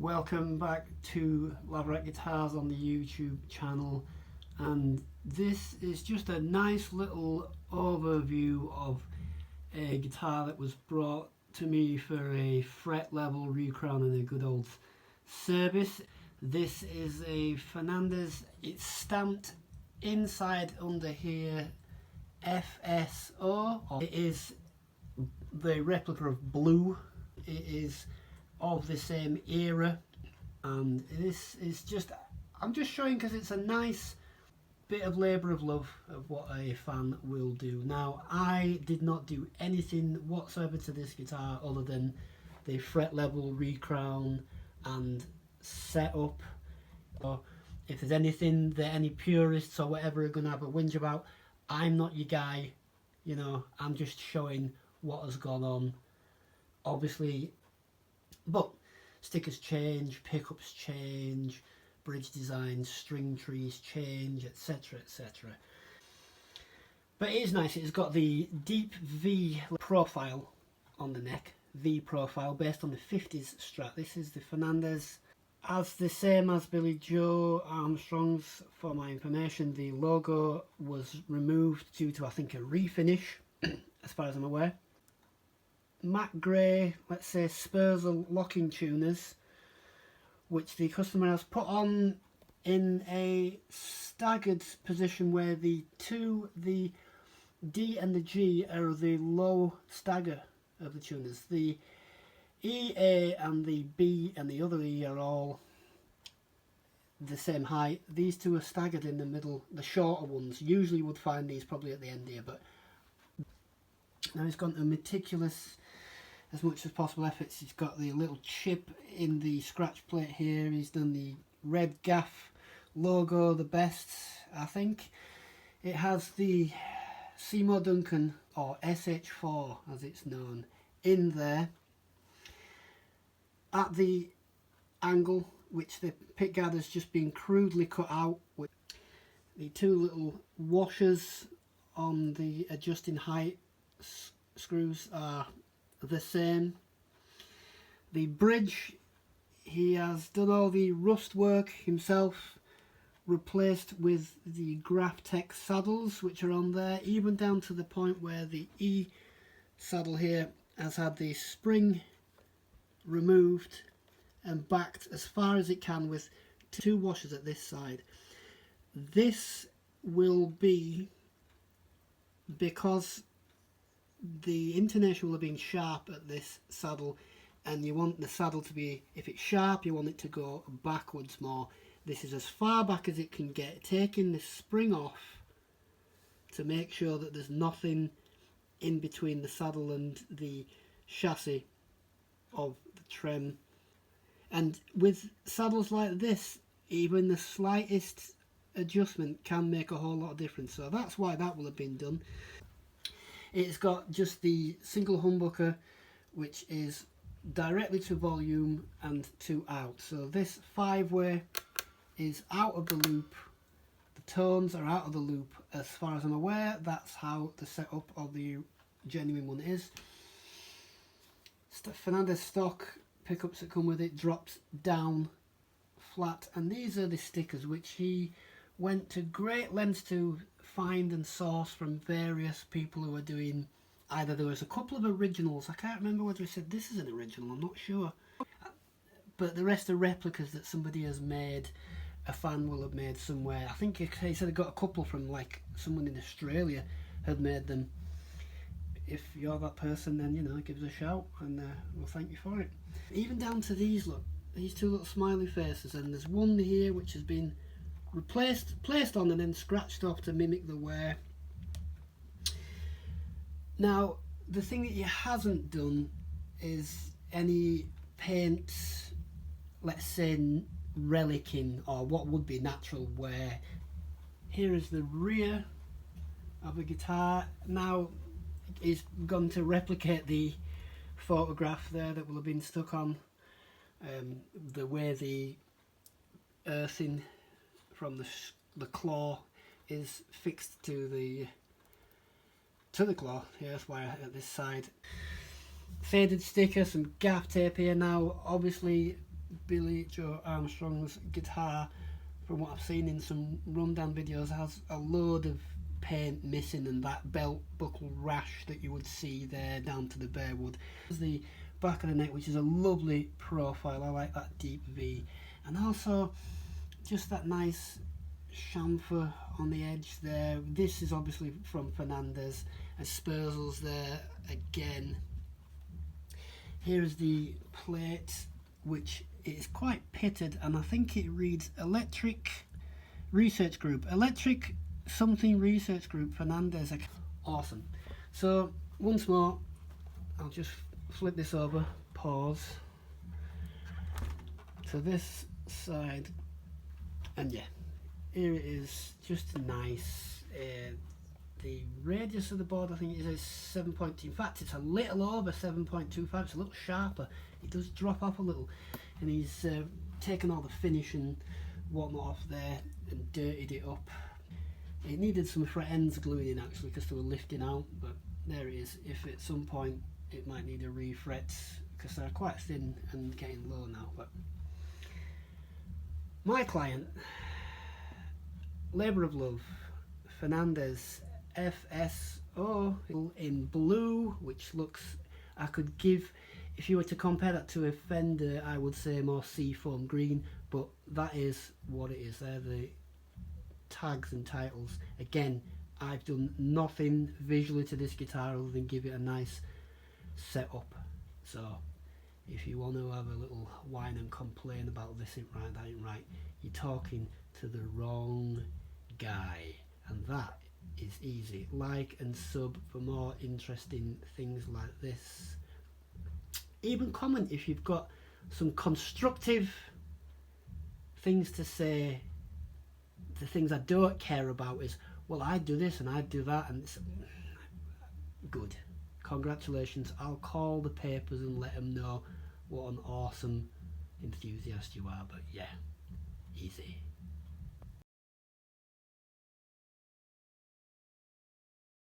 Welcome back to Laverat Guitars on the YouTube channel, and this is just a nice little overview of a guitar that was brought to me for a fret level recrown and a good old service. This is a Fernandes. It's stamped inside under here FSO. It is the replica of blue. It is of the same era, and this is just, I'm just showing because it's a nice bit of labour of love of what a fan will do. Now, I did not do anything whatsoever to this guitar other than the fret level recrown and setup. So if there's anything that any purists or whatever are going to have a whinge about, I'm not your guy, you know. I'm just showing what has gone on, obviously. But stickers change, pickups change, bridge designs, string trees change, etc, etc. But it is nice. It's got the deep V profile on the neck, V profile based on the 50s Strat. This is the Fernandes, as the same as Billie Joe Armstrong's. For my information, the logo was removed due to, I think, a refinish, as far as I'm aware. Matte grey, let's say Spursel locking tuners, which the customer has put on in a staggered position where the D and the G are the low stagger of the tuners. The E, A and the B and the other E are all the same height. These two are staggered in the middle, the shorter ones. Usually you would find these probably at the end here, but now he's gone to meticulous, as much as possible efforts. He's got the little chip in the scratch plate here. He's done the red gaff logo, the best, I think. It has the Seymour Duncan, or SH4 as it's known, in there at the angle, which the pickguard has just been crudely cut out with the two little washers on the adjusting height screws are the same. The bridge, he has done all the rust work himself, replaced with the Graphtec saddles which are on there, even down to the point where the E saddle here has had the spring removed and backed as far as it can with two washers at this side. This will be because the intonation will have been sharp at this saddle, and you want the saddle to be, if it's sharp, you want it to go backwards more. This is as far back as it can get, taking the spring off to make sure that there's nothing in between the saddle and the chassis of the trem. And with saddles like this, even the slightest adjustment can make a whole lot of difference, so that's why that will have been done. It's got just the single humbucker, which is directly to volume and to out. So this 5-way is out of the loop. The tones are out of the loop. As far as I'm aware, that's how the setup of the genuine one is. Fernandes stock pickups that come with it drops down flat, and these are the stickers which he went to great lengths to find and source from various people who are doing, either there was a couple of originals, I can't remember whether he said this is an original, I'm not sure, but the rest are replicas that somebody has made, a fan will have made somewhere. I think he said he got a couple from, like, someone in Australia had made them. If you're that person, then, you know, give us a shout and we'll thank you for it. Even down to these, look, these two little smiley faces, and there's one here which has been placed on and then scratched off to mimic the wear. Now, the thing that he hasn't done is any paint, let's say relicing, or what would be natural wear. Here is the rear of a guitar. Now he's gone to replicate the photograph there that will have been stuck on, the way the earthing from the claw is fixed to the claw. Yeah, that's why at this side. Faded sticker, some gaff tape here. Now obviously Billie Joe Armstrong's guitar, from what I've seen in some rundown videos, has a load of paint missing, and that belt buckle rash that you would see there down to the bare wood. There's the back of the neck, which is a lovely profile. I like that deep V, and also just that nice chamfer on the edge there. This is obviously from Fernandes, and Spurzels there again. Here's the plate, which is quite pitted, and I think it reads Electric Research Group. Electric something Research Group, Fernandes. Awesome. So once more, I'll just flip this over, pause to this side, and yeah, here it is, just nice. The radius of the board, I think, is 7.2. In fact, it's a little over 7.25. It's a little sharper. It does drop off a little, and he's taken all the finish and whatnot off there and dirtied it up. It needed some fret ends gluing in actually, because they were lifting out, but there it is. If at some point it might need a refret, because they're quite thin and getting low now. But my client, labour of love, Fernandes FSO in blue, which looks, I could give, if you were to compare that to a Fender, I would say more seafoam green, but that is what it is. They're the tags and titles. Again, I've done nothing visually to this guitar other than give it a nice setup. So if you want to have a little whine and complain about this ain't right, that ain't right, you're talking to the wrong guy. And that is easy. Like and sub for more interesting things like this. Even comment if you've got some constructive things to say. The things I don't care about is, well, I do this and I do that, and it's good. Congratulations. I'll call the papers and let them know what an awesome enthusiast you are. But yeah, easy.